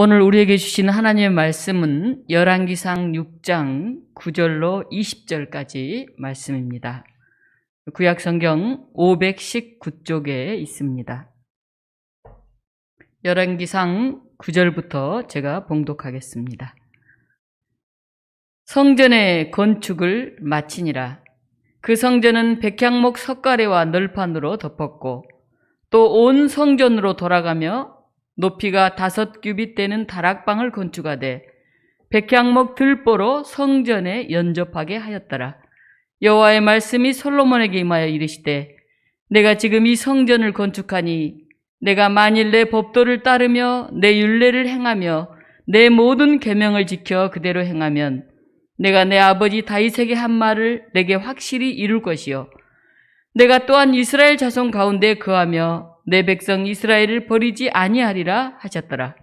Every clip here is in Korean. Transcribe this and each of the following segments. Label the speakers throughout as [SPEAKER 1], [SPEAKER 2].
[SPEAKER 1] 오늘 우리에게 주신 하나님의 말씀은 열왕기상 6장 9절로 20절까지 말씀입니다. 구약성경 519쪽에 있습니다. 열왕기상 9절부터 제가 봉독하겠습니다. 성전의 건축을 마치니라. 그 성전은 백향목 석가래와 널판으로 덮었고 또 온 성전으로 돌아가며 높이가 5규빗 되는 다락방을 건축하되 백향목 들보로 성전에 연접하게 하였더라. 여호와의 말씀이 솔로몬에게 임하여 이르시되 내가 지금 이 성전을 건축하니 내가 만일 내 법도를 따르며 내 율례를 행하며 내 모든 계명을 지켜 그대로 행하면 내가 내 아버지 다윗에게 한 말을 내게 확실히 이룰 것이요 내가 또한 이스라엘 자손 가운데 거하며 내 백성 이스라엘을 버리지 아니하리라 하셨더라.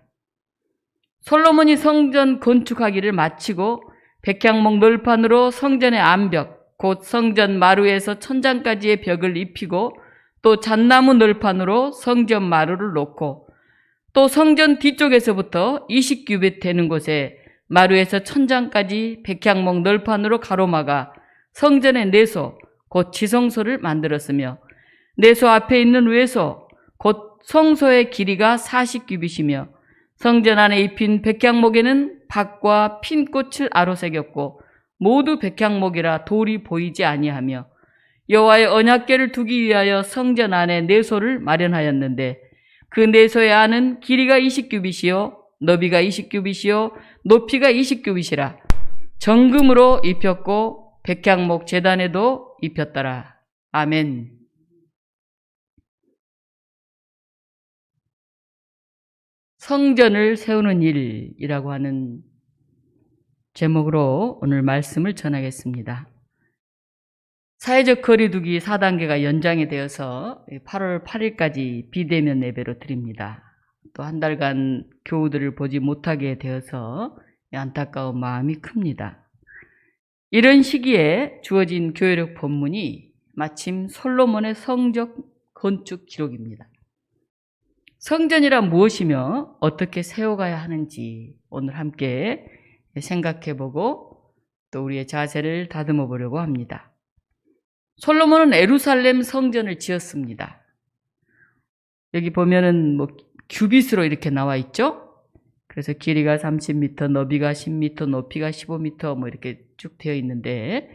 [SPEAKER 1] 솔로몬이 성전 건축하기를 마치고 백향목 널판으로 성전의 암벽 곧 성전 마루에서 천장까지의 벽을 입히고 또 잣나무 널판으로 성전 마루를 놓고 또 성전 뒤쪽에서부터 20규빗 되는 곳에 마루에서 천장까지 백향목 널판으로 가로막아 성전의 내소 곧 지성소를 만들었으며 내소 앞에 있는 외소 곧 성소의 길이가 40규빗이며 성전 안에 입힌 백향목에는 박과 핀 꽃을 아로새겼고 모두 백향목이라 돌이 보이지 아니하며 여호와의 언약궤를 두기 위하여 성전 안에 내소를 마련하였는데 그 내소의 안은 길이가 20규빗이요 너비가 20규빗이요 높이가 20규빗이라 정금으로 입혔고 백향목 제단에도 입혔더라. 아멘. 성전을 세우는 일이라고 하는 제목으로 오늘 말씀을 전하겠습니다. 사회적 거리두기 4단계가 연장이 되어서 8월 8일까지 비대면 예배로 드립니다. 또 한 달간 교우들을 보지 못하게 되어서 안타까운 마음이 큽니다. 이런 시기에 주어진 교회력 본문이 마침 솔로몬의 성전 건축 기록입니다. 성전이란 무엇이며 어떻게 세워가야 하는지 오늘 함께 생각해보고 또 우리의 자세를 다듬어 보려고 합니다. 솔로몬은 예루살렘 성전을 지었습니다. 여기 보면은 규빗으로 이렇게 나와 있죠? 그래서 길이가 30m, 너비가 10m, 높이가 15m 이렇게 쭉 되어 있는데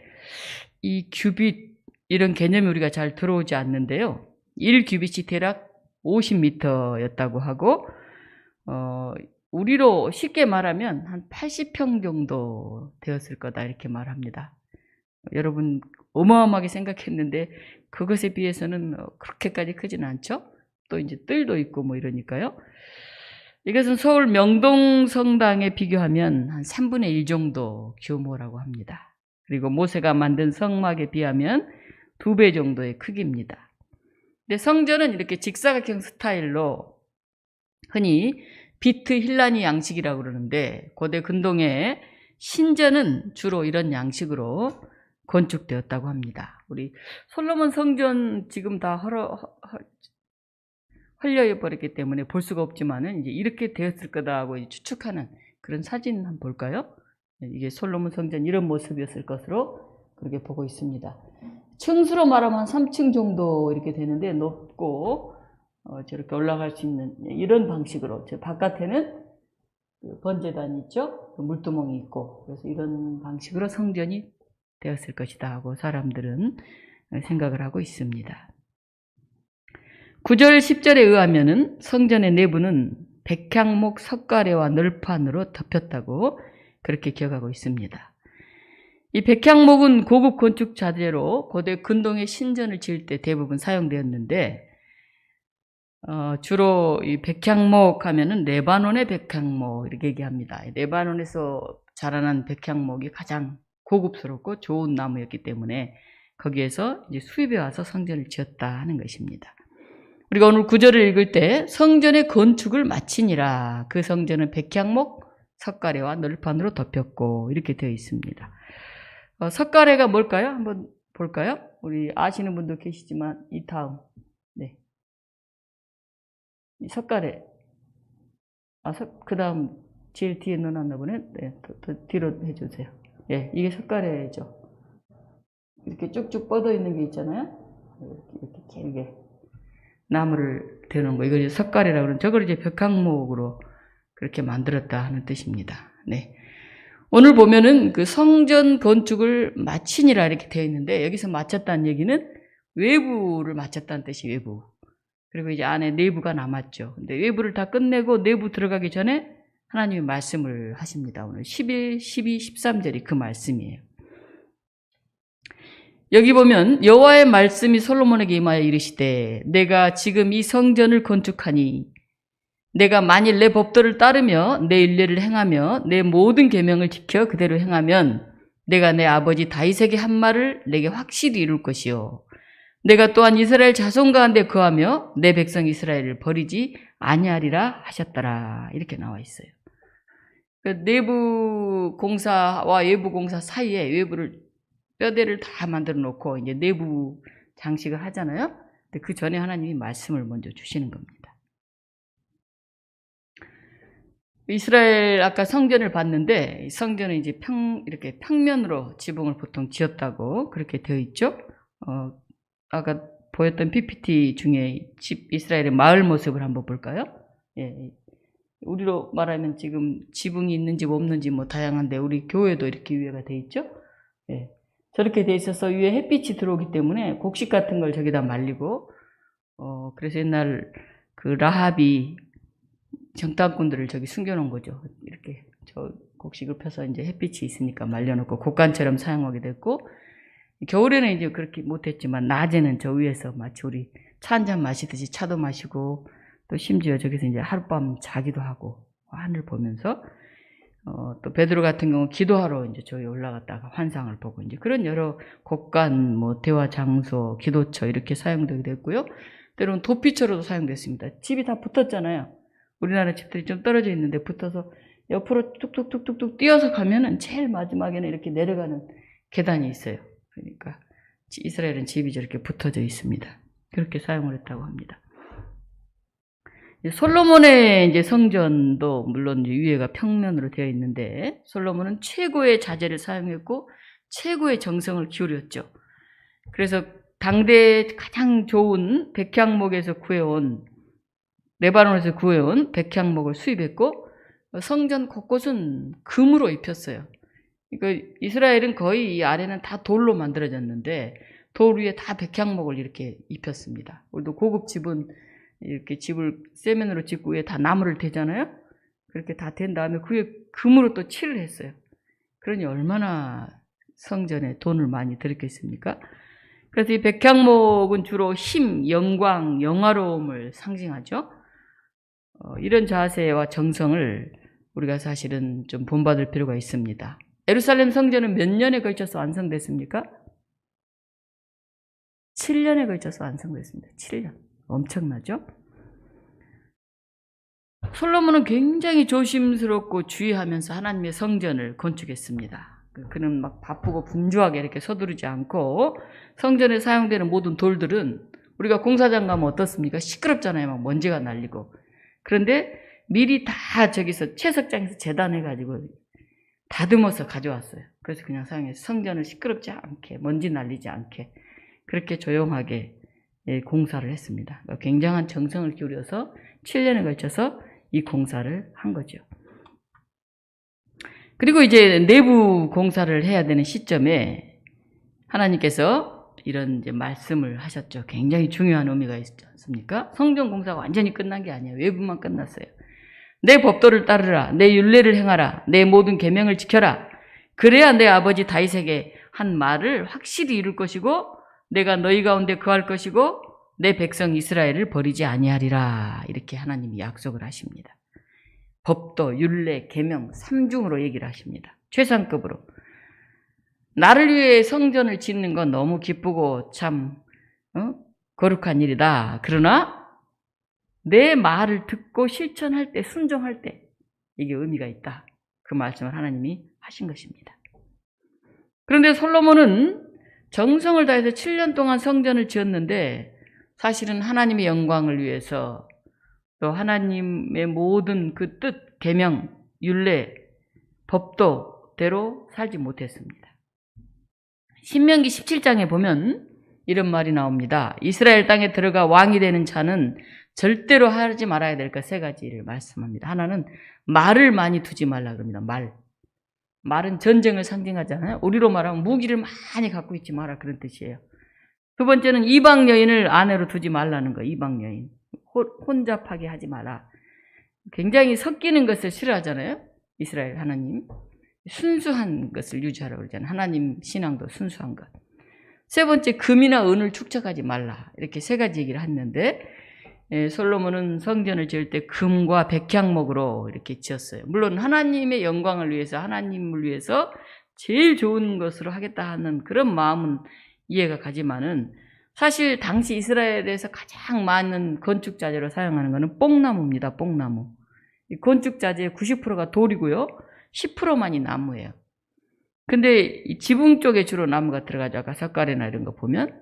[SPEAKER 1] 이 규빗 이런 개념이 우리가 잘 들어오지 않는데요. 1규빗이 대략 50m였다고 하고 우리로 쉽게 말하면 한 80평 정도 되었을 거다 이렇게 말합니다. 여러분 어마어마하게 생각했는데 그것에 비해서는 그렇게까지 크진 않죠? 또 이제 뜰도 있고 이러니까요. 이것은 서울 명동 성당에 비교하면 한 3분의 1 정도 규모라고 합니다. 그리고 모세가 만든 성막에 비하면 2배 정도의 크기입니다. 근데 성전은 이렇게 직사각형 스타일로 흔히 비트 힐라니 양식이라고 그러는데 고대 근동의 신전은 주로 이런 양식으로 건축되었다고 합니다. 우리 솔로몬 성전 지금 다 헐려져 버렸기 때문에 볼 수가 없지만은 이제 이렇게 되었을 거다 하고 추측하는 그런 사진 한번 볼까요? 이게 솔로몬 성전 이런 모습이었을 것으로 그렇게 보고 있습니다. 층수로 말하면 한 3층 정도 이렇게 되는데 높고 저렇게 올라갈 수 있는 이런 방식으로 저 바깥에는 번제단이 있죠? 물두멍이 있고 그래서 이런 방식으로 성전이 되었을 것이다 하고 사람들은 생각을 하고 있습니다. 9절 10절에 의하면은 성전의 내부는 백향목 석가래와 널판으로 덮였다고 그렇게 기억하고 있습니다. 이 백향목은 고급 건축 자재로 고대 근동의 신전을 지을 때 대부분 사용되었는데 주로 이 백향목 하면은 레바논의 백향목 이렇게 얘기합니다. 레바논에서 자라난 백향목이 가장 고급스럽고 좋은 나무였기 때문에 거기에서 이제 수입해 와서 성전을 지었다 하는 것입니다. 우리가 오늘 9절을 읽을 때 성전의 건축을 마치니라. 그 성전은 백향목 석가래와 널판으로 덮였고 이렇게 되어 있습니다. 석가래가 뭘까요? 한번 볼까요? 우리 아시는 분도 계시지만 이 다음 이 석가래 그 다음 제일 뒤에 넣어놨나 보네. 네, 더 뒤로 해주세요. 예, 이게 석가래죠. 이렇게 쭉쭉 뻗어 있는 게 있잖아요. 이렇게 길게 나무를 대는 거. 이걸 석가래라고 그러는, 저걸 이제 벽항목으로 그렇게 만들었다 하는 뜻입니다. 네. 오늘 보면은 그 성전 건축을 마치니라 이렇게 되어 있는데, 여기서 마쳤다는 얘기는 외부를 마쳤다는 뜻이 외부. 그리고 이제 안에 내부가 남았죠. 근데 외부를 다 끝내고 내부 들어가기 전에 하나님이 말씀을 하십니다. 오늘 11, 12, 13절이 그 말씀이에요. 여기 보면 여호와의 말씀이 솔로몬에게 임하여 이르시되 내가 지금 이 성전을 건축하니 내가 만일 내 법도를 따르며 내 율례를 행하며 내 모든 계명을 지켜 그대로 행하면 내가 내 아버지 다윗에게 한 말을 내게 확실히 이룰 것이요 내가 또한 이스라엘 자손 가운데 거하며 내 백성 이스라엘을 버리지 아니하리라 하셨더라. 이렇게 나와 있어요. 내부 공사와 외부 공사 사이에 외부를 뼈대를 다 만들어 놓고 이제 내부 장식을 하잖아요. 근데 그 전에 하나님이 말씀을 먼저 주시는 겁니다. 이스라엘 아까 성전을 봤는데 성전은 이제 이렇게 평면으로 지붕을 보통 지었다고 그렇게 되어 있죠. 아까 보였던 PPT 중에 이스라엘의 마을 모습을 한번 볼까요? 예. 우리로 말하면 지금 지붕이 있는 집 없는 집 뭐 다양한데 우리 교회도 이렇게 위에가 돼 있죠. 예. 저렇게 돼 있어서 위에 햇빛이 들어오기 때문에 곡식 같은 걸 저기다 말리고 그래서 옛날 그 라합이 정탐꾼들을 저기 숨겨놓은 거죠. 이렇게 저 곡식을 펴서 이제 햇빛이 있으니까 말려놓고 곡간처럼 사용하게 됐고 겨울에는 이제 그렇게 못했지만 낮에는 저 위에서 마치 우리 차 한잔 마시듯이 차도 마시고 또 심지어 저기서 이제 하룻밤 자기도 하고 하늘 보면서 또 베드로 같은 경우 기도하러 이제 저기 올라갔다가 환상을 보고 이제 그런 여러 곡간 뭐 대화 장소 기도처 이렇게 사용되게 됐고요. 때로는 도피처로도 사용됐습니다. 집이 다 붙었잖아요. 우리나라 집들이 좀 떨어져 있는데 붙어서 옆으로 뚝뚝뚝뚝뚝 뛰어서 가면은 제일 마지막에는 이렇게 내려가는 계단이 있어요. 그러니까 이스라엘은 집이 저렇게 붙어져 있습니다. 그렇게 사용을 했다고 합니다. 솔로몬의 이제 성전도 물론 이제 위에가 평면으로 되어 있는데 솔로몬은 최고의 자재를 사용했고 최고의 정성을 기울였죠. 그래서 당대 가장 좋은 백향목에서 구해온 레바논에서 구해온 백향목을 수입했고 성전 곳곳은 금으로 입혔어요. 그러니까 이스라엘은 거의 이 아래는 다 돌로 만들어졌는데 돌 위에 다 백향목을 이렇게 입혔습니다. 우리도 고급 집은 이렇게 집을 세면으로 짓고 위에 다 나무를 대잖아요. 그렇게 다 된 다음에 그 위에 금으로 또 칠을 했어요. 그러니 얼마나 성전에 돈을 많이 들였겠습니까? 그래서 이 백향목은 주로 힘, 영광, 영화로움을 상징하죠. 이런 자세와 정성을 우리가 사실은 좀 본받을 필요가 있습니다. 예루살렘 성전은 몇 년에 걸쳐서 완성됐습니까? 7년에 걸쳐서 완성됐습니다. 7년. 엄청나죠? 솔로몬은 굉장히 조심스럽고 주의하면서 하나님의 성전을 건축했습니다. 그는 막 바쁘고 분주하게 이렇게 서두르지 않고 성전에 사용되는 모든 돌들은 우리가 공사장 가면 어떻습니까? 시끄럽잖아요. 막 먼지가 날리고. 그런데 미리 다 저기서 채석장에서 재단해가지고 다듬어서 가져왔어요. 그래서 그냥 사용해서 성전을 시끄럽지 않게 먼지 날리지 않게 그렇게 조용하게 공사를 했습니다. 굉장한 정성을 기울여서 7년에 걸쳐서 이 공사를 한 거죠. 그리고 이제 내부 공사를 해야 되는 시점에 하나님께서 이런 이제 말씀을 하셨죠. 굉장히 중요한 의미가 있지 않습니까? 성전 공사가 완전히 끝난 게 아니에요. 외부만 끝났어요. 내 법도를 따르라. 내 율례를 행하라. 내 모든 계명을 지켜라. 그래야 내 아버지 다윗에게 한 말을 확실히 이룰 것이고 내가 너희 가운데 거할 것이고 내 백성 이스라엘을 버리지 아니하리라. 이렇게 하나님이 약속을 하십니다. 법도, 율례, 계명 3중으로 얘기를 하십니다. 최상급으로. 나를 위해 성전을 짓는 건 너무 기쁘고 참 거룩한 일이다. 그러나 내 말을 듣고 실천할 때, 순종할 때 이게 의미가 있다. 그 말씀을 하나님이 하신 것입니다. 그런데 솔로몬은 정성을 다해서 7년 동안 성전을 지었는데 사실은 하나님의 영광을 위해서 또 하나님의 모든 그 뜻, 계명, 율례, 법도대로 살지 못했습니다. 신명기 17장에 보면 이런 말이 나옵니다. 이스라엘 땅에 들어가 왕이 되는 자는 절대로 하지 말아야 될 것 세 가지를 말씀합니다. 하나는 말을 많이 두지 말라 그럽니다. 말은 전쟁을 상징하잖아요. 우리로 말하면 무기를 많이 갖고 있지 마라 그런 뜻이에요. 두 번째는 이방 여인을 아내로 두지 말라는 거. 이방 여인. 혼잡하게 하지 마라. 굉장히 섞이는 것을 싫어하잖아요. 이스라엘 하나님. 순수한 것을 유지하라고 그러잖아요. 하나님 신앙도 순수한 것. 세 번째, 금이나 은을 축적하지 말라. 이렇게 세 가지 얘기를 했는데 솔로몬은 성전을 지을 때 금과 백향목으로 이렇게 지었어요. 물론 하나님의 영광을 위해서, 하나님을 위해서 제일 좋은 것으로 하겠다 하는 그런 마음은 이해가 가지만은 사실 당시 이스라엘에서 가장 많은 건축 자재로 사용하는 것은 뽕나무입니다. 뽕나무. 이 건축 자재의 90%가 돌이고요. 10%만이 나무예요. 근데 이 지붕 쪽에 주로 나무가 들어가죠. 아까 석가래나 이런 거 보면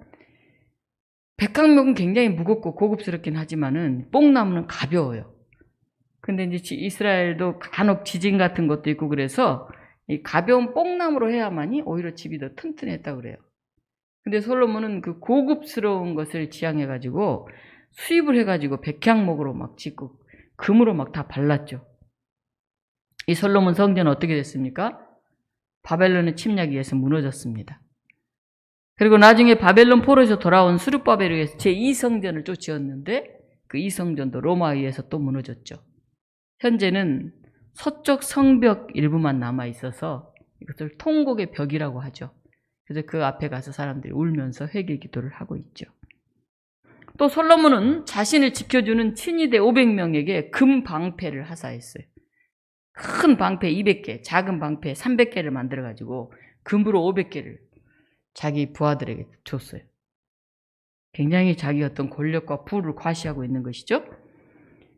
[SPEAKER 1] 백향목은 굉장히 무겁고 고급스럽긴 하지만은 뽕나무는 가벼워요. 근데 이제 이스라엘도 간혹 지진 같은 것도 있고 그래서 이 가벼운 뽕나무로 해야만이 오히려 집이 더 튼튼했다고 그래요. 근데 솔로몬은 그 고급스러운 것을 지향해가지고 수입을 해가지고 백향목으로 막 짓고 금으로 막 다 발랐죠. 이 솔로몬 성전은 어떻게 됐습니까? 바벨론의 침략에 의해서 무너졌습니다. 그리고 나중에 바벨론 포로에서 돌아온 스룹바벨에 의해서 제2성전을 또 지었는데 그 2성전도 로마에 의해서 또 무너졌죠. 현재는 서쪽 성벽 일부만 남아 있어서 이것을 통곡의 벽이라고 하죠. 그래서 그 앞에 가서 사람들이 울면서 회개 기도를 하고 있죠. 또 솔로몬은 자신을 지켜주는 친위대 500명에게 금 방패를 하사했어요. 큰 방패 200개, 작은 방패 300개를 만들어가지고 금으로 500개를 자기 부하들에게 줬어요. 굉장히 자기 어떤 권력과 부를 과시하고 있는 것이죠.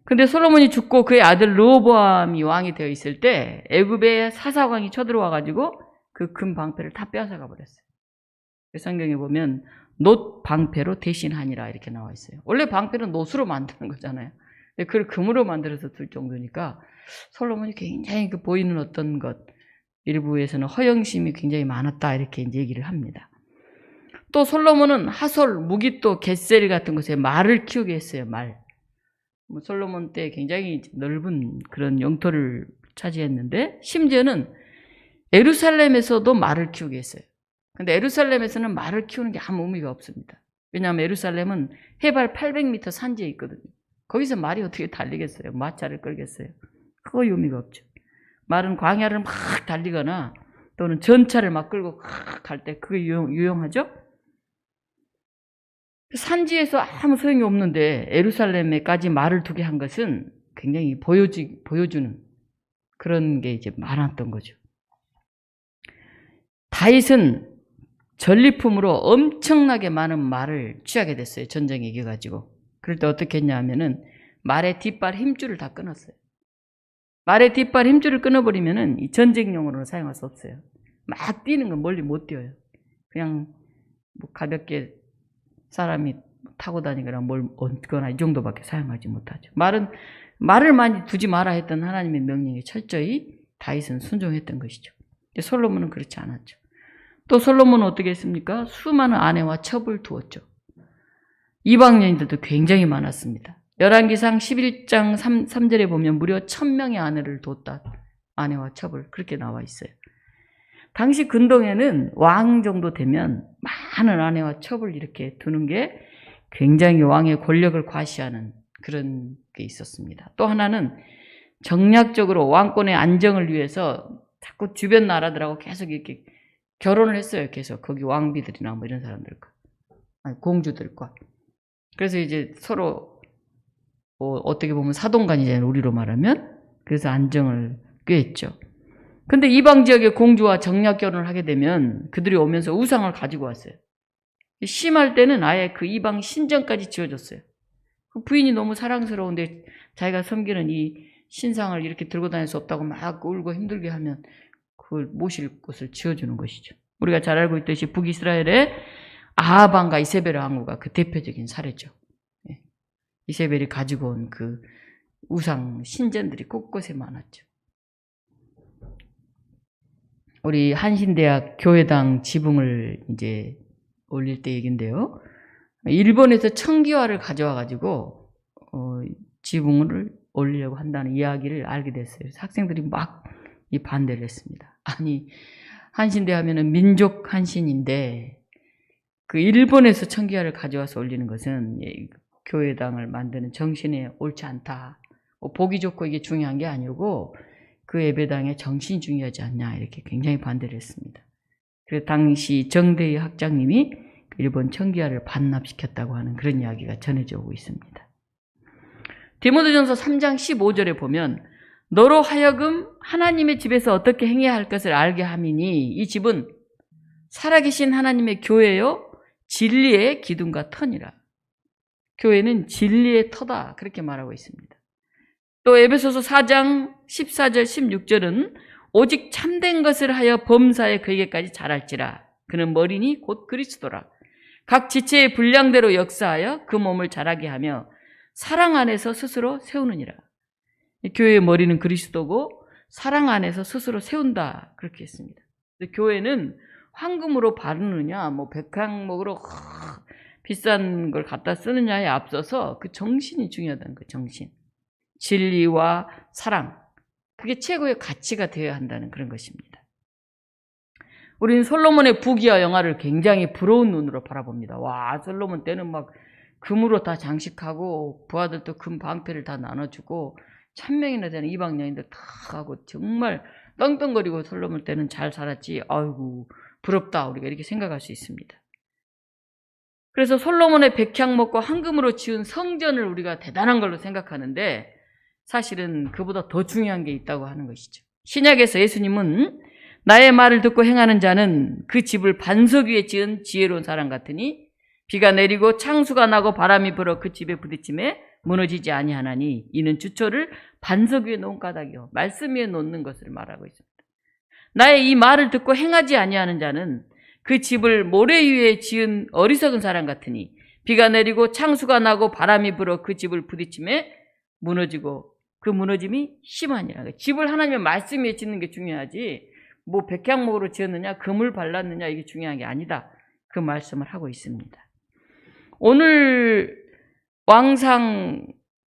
[SPEAKER 1] 근데 솔로몬이 죽고 그의 아들 르호보암이 왕이 되어 있을 때 애굽의 사사왕이 쳐들어와가지고 그 금 방패를 다 빼앗아가 버렸어요. 성경에 보면 놋 방패로 대신하니라 이렇게 나와 있어요. 원래 방패는 놋으로 만드는 거잖아요. 근데 그걸 금으로 만들어서 둘 정도니까 솔로몬이 굉장히 그 보이는 어떤 것, 일부에서는 허영심이 굉장히 많았다 이렇게 이제 얘기를 합니다. 또 솔로몬은 하솔, 무기또, 겟셀 같은 곳에 말을 키우게 했어요. 말. 솔로몬 때 굉장히 넓은 그런 영토를 차지했는데 심지어는 예루살렘에서도 말을 키우게 했어요. 근데 예루살렘에서는 말을 키우는 게 아무 의미가 없습니다. 왜냐하면 예루살렘은 해발 800m 산지에 있거든요. 거기서 말이 어떻게 달리겠어요? 마차를 끌겠어요? 그거 의미가 없죠. 말은 광야를 막 달리거나 또는 전차를 막 끌고 갈 때 그게 유용하죠? 산지에서 아무 소용이 없는데 예루살렘에까지 말을 두게 한 것은 굉장히 보여주는 그런 게 이제 많았던 거죠. 다윗은 전리품으로 엄청나게 많은 말을 취하게 됐어요. 전쟁에 이겨가지고. 그럴 때 어떻게 했냐 하면은 말의 뒷발 힘줄을 다 끊었어요. 말의 뒷발 힘줄을 끊어버리면은 이 전쟁용으로는 사용할 수 없어요. 막 뛰는 건 멀리 못 뛰어요. 그냥 뭐 가볍게 사람이 타고 다니거나 뭘 얹거나 이 정도밖에 사용하지 못하죠. 말을 많이 두지 마라 했던 하나님의 명령에 철저히 다윗은 순종했던 것이죠. 솔로몬은 그렇지 않았죠. 또 솔로몬은 어떻게 했습니까? 수많은 아내와 첩을 두었죠. 이방 여인들도 굉장히 많았습니다. 열왕기상 11장 3절에 보면 무려 1000명의 아내를 뒀다. 아내와 첩을 그렇게 나와 있어요. 당시 근동에는 왕 정도 되면 많은 아내와 첩을 이렇게 두는 게 굉장히 왕의 권력을 과시하는 그런 게 있었습니다. 또 하나는 정략적으로 왕권의 안정을 위해서 자꾸 주변 나라들하고 계속 이렇게 결혼을 했어요. 계속 거기 왕비들이나 뭐 이런 사람들과 공주들과. 그래서 이제 서로 어떻게 보면 사돈간이잖아요. 우리로 말하면. 그래서 안정을 꾀했죠. 근데 이방 지역의 공주와 정략 결혼을 하게 되면 그들이 오면서 우상을 가지고 왔어요. 심할 때는 아예 그 이방 신전까지 지어줬어요. 그 부인이 너무 사랑스러운데 자기가 섬기는 이 신상을 이렇게 들고 다닐 수 없다고 막 울고 힘들게 하면 그걸 모실 곳을 지어주는 것이죠. 우리가 잘 알고 있듯이 북이스라엘의 아하방과 이세벨 왕후가 그 대표적인 사례죠. 이세벨이 가지고 온 그 우상, 신전들이 곳곳에 많았죠. 우리 한신대학 교회당 지붕을 이제 올릴 때 얘긴데요. 일본에서 청기화를 가져와가지고 지붕을 올리려고 한다는 이야기를 알게 됐어요. 그래서 학생들이 막 이 반대를 했습니다. 아니, 한신대 하면은 민족 한신인데 그 일본에서 청기화를 가져와서 올리는 것은 교회당을 만드는 정신에 옳지 않다. 보기 좋고 이게 중요한 게 아니고 그 예배당의 정신이 중요하지 않냐, 이렇게 굉장히 반대를 했습니다. 그래서 당시 정대희 학장님이 일본 청기화를 반납시켰다고 하는 그런 이야기가 전해져 오고 있습니다. 디모데전서 3장 15절에 보면 너로 하여금 하나님의 집에서 어떻게 행해야 할 것을 알게 함이니 이 집은 살아계신 하나님의 교회요 진리의 기둥과 터니라. 교회는 진리의 터다, 그렇게 말하고 있습니다. 또 에베소서 4장 14절 16절은 오직 참된 것을 하여 범사에 그에게까지 자랄지라. 그는 머리니 곧 그리스도라. 각 지체의 분량대로 역사하여 그 몸을 자라게 하며 사랑 안에서 스스로 세우느니라. 교회의 머리는 그리스도고 사랑 안에서 스스로 세운다, 그렇게 했습니다. 교회는 황금으로 바르느냐 백향목으로 비싼 걸 갖다 쓰느냐에 앞서서 그 정신이 중요하다는 거예요. 정신, 진리와 사랑, 그게 최고의 가치가 되어야 한다는 그런 것입니다. 우리는 솔로몬의 부귀와 영화를 굉장히 부러운 눈으로 바라봅니다. 와, 솔로몬 때는 막 금으로 다 장식하고 부하들도 금 방패를 다 나눠주고 1000명이나 되는 이방 여인들 다 하고 정말 떵떵거리고 솔로몬 때는 잘 살았지. 아이고 부럽다, 우리가 이렇게 생각할 수 있습니다. 그래서 솔로몬의 백향목과 황금으로 지은 성전을 우리가 대단한 걸로 생각하는데 사실은 그보다 더 중요한 게 있다고 하는 것이죠. 신약에서 예수님은 나의 말을 듣고 행하는 자는 그 집을 반석 위에 지은 지혜로운 사람 같으니 비가 내리고 창수가 나고 바람이 불어 그 집에 부딪힘에 무너지지 아니하나니 이는 주초를 반석 위에 놓은 까닭이요 말씀 위에 놓는 것을 말하고 있습니다. 나의 이 말을 듣고 행하지 아니하는 자는 그 집을 모래 위에 지은 어리석은 사람 같으니 비가 내리고 창수가 나고 바람이 불어 그 집을 부딪힘에 무너지고 그 무너짐이 심하니라. 집을 하나님의 말씀 위에 짓는 게 중요하지 백향목으로 지었느냐 금을 발랐느냐 이게 중요한 게 아니다, 그 말씀을 하고 있습니다. 오늘 왕상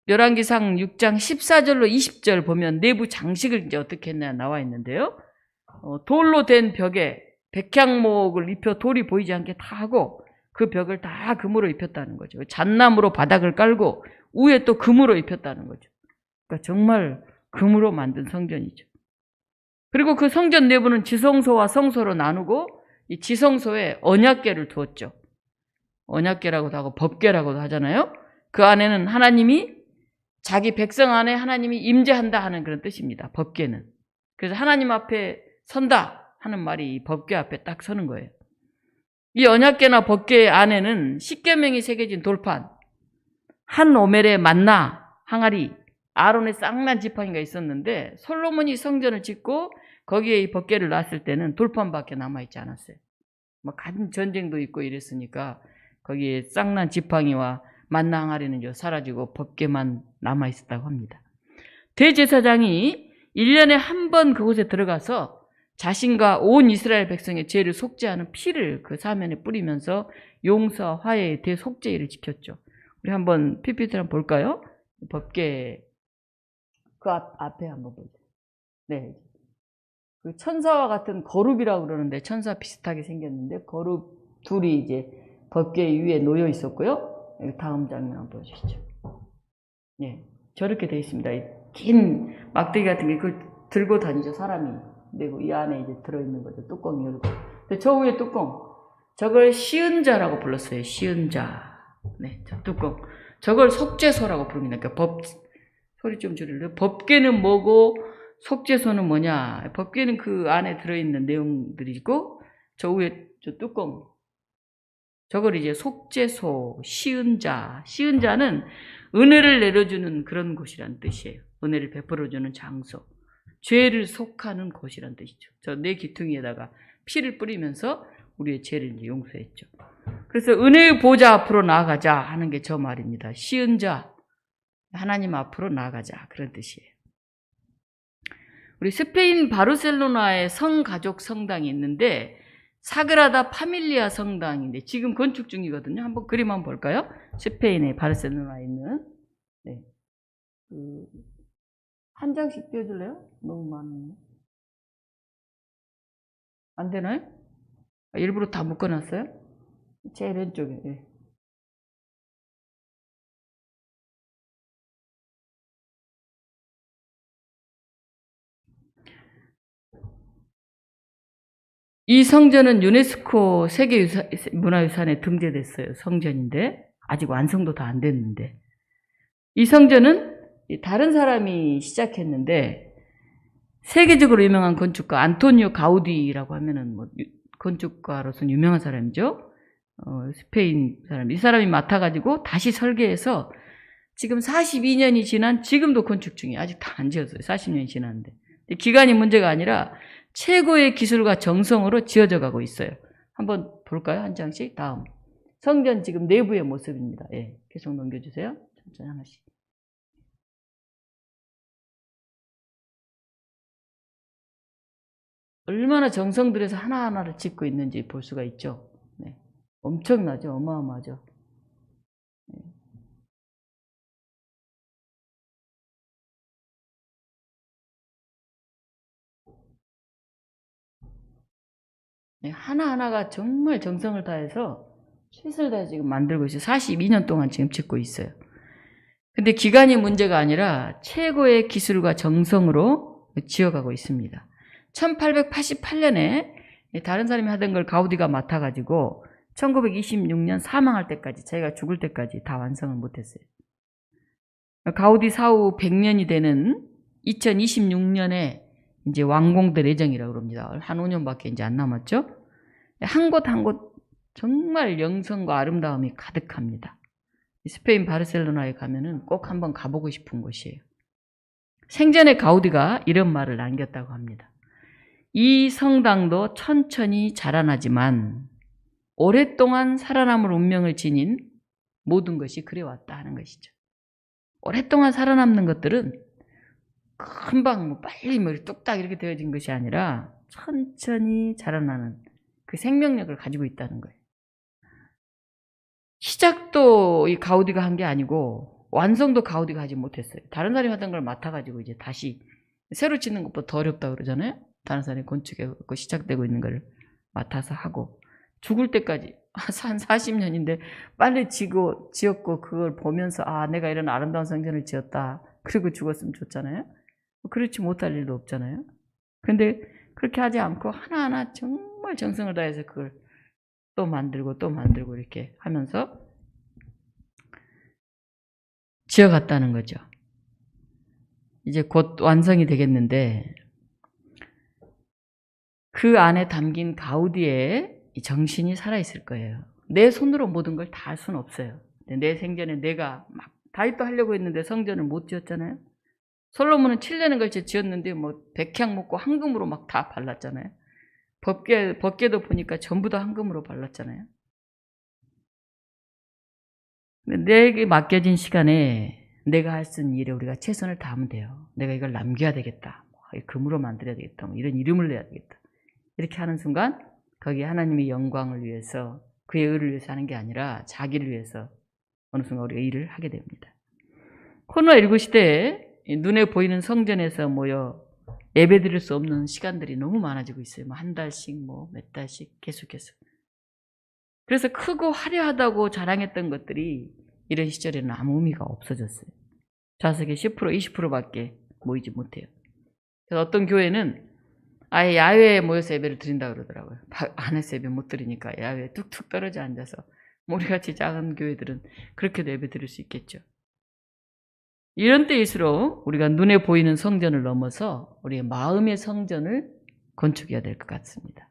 [SPEAKER 1] 열왕기상 6장 14절로 20절 보면 내부 장식을 이제 어떻게 했나 나와 있는데요. 돌로 된 벽에 백향목을 입혀 돌이 보이지 않게 다 하고 그 벽을 다 금으로 입혔다는 거죠. 잣나무로 바닥을 깔고 위에 또 금으로 입혔다는 거죠. 그러니까 정말 금으로 만든 성전이죠. 그리고 그 성전 내부는 지성소와 성소로 나누고 이 지성소에 언약궤를 두었죠. 언약궤라고도 하고 법궤라고도 하잖아요. 그 안에는 하나님이 자기 백성 안에 하나님이 임재한다 하는 그런 뜻입니다. 법궤는. 그래서 하나님 앞에 선다 하는 말이 이 법궤 앞에 딱 서는 거예요. 이 언약궤나 법궤 안에는 십계명이 새겨진 돌판, 한 오멜의 만나 항아리, 아론의 쌍난 지팡이가 있었는데 솔로몬이 성전을 짓고 거기에 이 법궤를 놨을 때는 돌판밖에 남아있지 않았어요. 간 전쟁도 있고 이랬으니까 거기에 쌍난 지팡이와 만나 항아리는 사라지고 법궤만 남아있었다고 합니다. 대제사장이 1년에 한 번 그곳에 들어가서 자신과 온 이스라엘 백성의 죄를 속죄하는 피를 그 사면에 뿌리면서 용서와 화해의 대속죄일을 지켰죠. 우리 한번 PPT 한번 볼까요? 법궤 그 앞에 한번 보죠. 네, 그 천사와 같은 거룹이라고 그러는데 천사 비슷하게 생겼는데 거룹 둘이 이제 법궤 위에 놓여 있었고요. 다음 장면 한번 보여주시죠. 네, 저렇게 되어 있습니다. 긴 막대기 같은 게 그걸 들고 다니죠, 사람이. 그리고 이 안에 이제 들어있는 거죠. 뚜껑 열고. 근데 저 위에 뚜껑, 저걸 시은자라고 불렀어요. 시은자. 네, 저 뚜껑. 저걸 속죄소라고 부릅니다. 그러니까 소리 좀 줄일래요? 법궤는 뭐고 속죄소는 뭐냐? 법궤는 그 안에 들어있는 내용들이고 저 위에 저 뚜껑, 저걸 이제 속죄소, 시은자. 시은자는 은혜를 내려주는 그런 곳이란 뜻이에요. 은혜를 베풀어주는 장소. 죄를 속하는 곳이란 뜻이죠. 저 내 귀퉁이에다가 피를 뿌리면서 우리의 죄를 이제 용서했죠. 그래서 은혜의 보좌 앞으로 나아가자 하는 게 저 말입니다. 시은자. 하나님 앞으로 나아가자, 그런 뜻이에요. 우리 스페인 바르셀로나에 성가족 성당이 있는데 사그라다 파밀리아 성당인데 지금 건축 중이거든요. 한번 그림 한번 볼까요? 스페인의 바르셀로나에 있는. 네. 한 장씩 띄워줄래요? 너무 많네요. 안 되나요? 일부러 다 묶어놨어요? 제일 왼쪽에. 네. 이 성전은 유네스코 세계문화유산에 등재됐어요. 성전인데 아직 완성도 다 안 됐는데 이 성전은 다른 사람이 시작했는데 세계적으로 유명한 건축가 안토니오 가우디라고 하면은 뭐 건축가로서는 유명한 사람이죠. 스페인 사람. 이 사람이 맡아가지고 다시 설계해서 지금 42년이 지난 지금도 건축 중이에요. 아직 다 안 지었어요. 40년이 지났는데 기간이 문제가 아니라 최고의 기술과 정성으로 지어져 가고 있어요. 한번 볼까요? 한 장씩. 다음. 성전 지금 내부의 모습입니다. 예, 계속 넘겨주세요. 천천히 하나씩. 얼마나 정성 들여서 하나하나를 짓고 있는지 볼 수가 있죠. 네. 엄청나죠. 어마어마하죠. 네. 하나하나가 정말 정성을 다해서 최선을 다해서 지금 만들고 있어요. 42년 동안 지금 짓고 있어요. 근데 기간이 문제가 아니라 최고의 기술과 정성으로 지어가고 있습니다. 1888년에 다른 사람이 하던 걸 가우디가 맡아가지고 1926년 사망할 때까지, 자기가 죽을 때까지 다 완성을 못했어요. 가우디 사후 100년이 되는 2026년에 이제 완공될 예정이라고 합니다. 한 5년밖에 이제 안 남았죠. 한 곳 한 곳 정말 영성과 아름다움이 가득합니다. 스페인 바르셀로나에 가면은 꼭 한번 가보고 싶은 곳이에요. 생전에 가우디가 이런 말을 남겼다고 합니다. 이 성당도 천천히 자라나지만 오랫동안 살아남을 운명을 지닌 모든 것이 그래왔다 하는 것이죠. 오랫동안 살아남는 것들은 금방 뭐 빨리 뭐 뚝딱 이렇게 되어진 것이 아니라 천천히 자라나는 그 생명력을 가지고 있다는 거예요. 시작도 이 가우디가 한 게 아니고 완성도 가우디가 하지 못했어요. 다른 사람이 하던 걸 맡아가지고 이제 다시 새로 짓는 것보다 더 어렵다고 그러잖아요. 다른 사람이 건축에 시작되고 있는 걸 맡아서 하고 죽을 때까지 한 40년인데 빨리 지었고 그걸 보면서 아 내가 이런 아름다운 성전을 지었다. 그리고 죽었으면 좋잖아요. 그렇지 못할 일도 없잖아요. 근데 그렇게 하지 않고 하나하나 정말 정성을 다해서 그걸 또 만들고 이렇게 하면서 지어갔다는 거죠. 이제 곧 완성이 되겠는데 그 안에 담긴 가우디의 정신이 살아있을 거예요. 내 손으로 모든 걸 다 할 수는 없어요. 내 생전에 내가 막 다윗도 하려고 했는데 성전을 못 지었잖아요. 솔로몬은 7년을 걸쳐 지었는데 뭐 백향 묵고 황금으로 막 다 발랐잖아요. 법궤도 보니까 전부 다 황금으로 발랐잖아요. 내게 맡겨진 시간에 내가 할 수 있는 일에 우리가 최선을 다하면 돼요. 내가 이걸 남겨야 되겠다. 금으로 만들어야 되겠다. 이런 이름을 내야 되겠다. 이렇게 하는 순간 거기에 하나님의 영광을 위해서 그의 의를 위해서 하는 게 아니라 자기를 위해서 어느 순간 우리가 일을 하게 됩니다. 코로나19 시대에 눈에 보이는 성전에서 모여 예배드릴 수 없는 시간들이 너무 많아지고 있어요. 뭐 한 달씩 몇 달씩 계속해서. 그래서 크고 화려하다고 자랑했던 것들이 이런 시절에는 아무 의미가 없어졌어요. 좌석에 10% 20%밖에 모이지 못해요. 그래서 어떤 교회는 아예 야외에 모여서 예배를 드린다고 그러더라고요. 안에서 예배 못 드리니까 야외에 뚝뚝 떨어져 앉아서 우리같이 작은 교회들은 그렇게도 예배 드릴 수 있겠죠. 이런 때일수록 우리가 눈에 보이는 성전을 넘어서 우리의 마음의 성전을 건축해야 될 것 같습니다.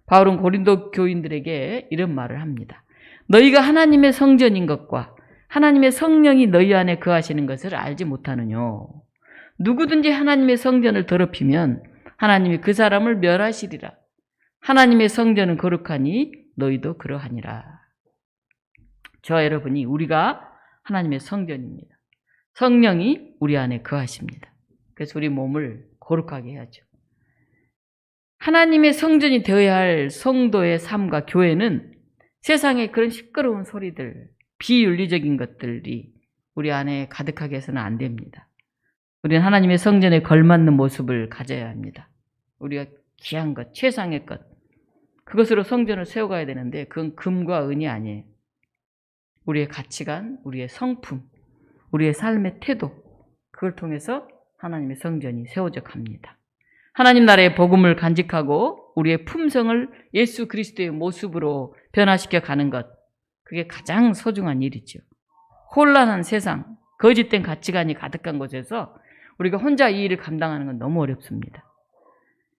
[SPEAKER 1] 바울은 고린도 교인들에게 이런 말을 합니다. 너희가 하나님의 성전인 것과 하나님의 성령이 너희 안에 거하시는 것을 알지 못하느뇨. 누구든지 하나님의 성전을 더럽히면 하나님이 그 사람을 멸하시리라. 하나님의 성전은 거룩하니 너희도 그러하니라. 저와 여러분이 우리가 하나님의 성전입니다. 성령이 우리 안에 거하십니다. 그래서 우리 몸을 거룩하게 해야죠. 하나님의 성전이 되어야 할 성도의 삶과 교회는 세상의 그런 시끄러운 소리들, 비윤리적인 것들이 우리 안에 가득하게 해서는 안 됩니다. 우리는 하나님의 성전에 걸맞는 모습을 가져야 합니다. 우리가 귀한 것, 최상의 것, 그것으로 성전을 세워가야 되는데 그건 금과 은이 아니에요. 우리의 가치관, 우리의 성품, 우리의 삶의 태도, 그걸 통해서 하나님의 성전이 세워져 갑니다. 하나님 나라의 복음을 간직하고 우리의 품성을 예수 그리스도의 모습으로 변화시켜 가는 것, 그게 가장 소중한 일이죠. 혼란한 세상, 거짓된 가치관이 가득한 곳에서 우리가 혼자 이 일을 감당하는 건 너무 어렵습니다.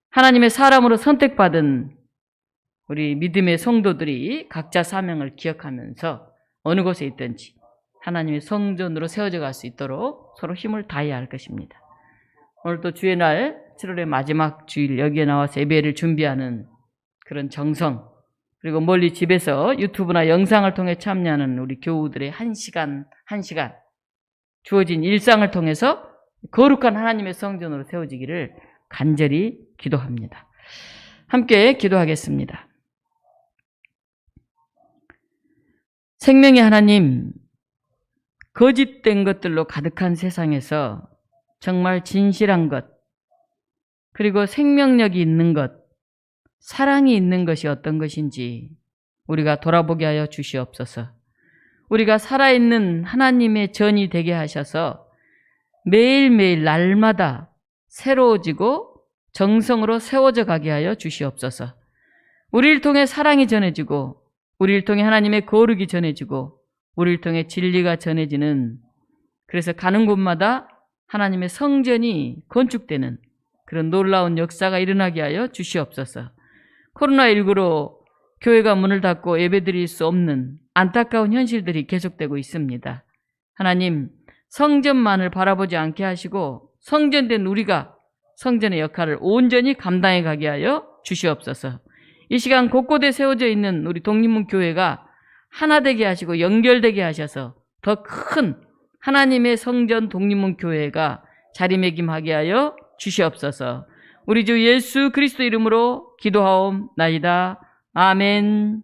[SPEAKER 1] 하나님의 사람으로 선택받은 우리 믿음의 성도들이 각자 사명을 기억하면서 어느 곳에 있든지 하나님의 성전으로 세워져 갈 수 있도록 서로 힘을 다해야 할 것입니다. 오늘 또 주의 날 7월의 마지막 주일 여기에 나와서 예배를 준비하는 그런 정성, 그리고 멀리 집에서 유튜브나 영상을 통해 참여하는 우리 교우들의 한 시간 주어진 일상을 통해서 거룩한 하나님의 성전으로 세워지기를 간절히 기도합니다. 함께 기도하겠습니다. 생명의 하나님, 거짓된 것들로 가득한 세상에서 정말 진실한 것, 그리고 생명력이 있는 것, 사랑이 있는 것이 어떤 것인지 우리가 돌아보게 하여 주시옵소서. 우리가 살아있는 하나님의 전이 되게 하셔서 매일매일 날마다 새로워지고 정성으로 세워져 가게 하여 주시옵소서. 우리를 통해 사랑이 전해지고 우리를 통해 하나님의 거룩이 전해지고 우리를 통해 진리가 전해지는, 그래서 가는 곳마다 하나님의 성전이 건축되는 그런 놀라운 역사가 일어나게 하여 주시옵소서. 코로나19로 교회가 문을 닫고 예배드릴 수 없는 안타까운 현실들이 계속되고 있습니다. 하나님, 성전만을 바라보지 않게 하시고 성전된 우리가 성전의 역할을 온전히 감당해 가게 하여 주시옵소서. 이 시간 곳곳에 세워져 있는 우리 독립문 교회가 하나 되게 하시고 연결되게 하셔서 더 큰 하나님의 성전 독립문 교회가 자리매김하게 하여 주시옵소서. 우리 주 예수 그리스도 이름으로 기도하옵나이다. 아멘.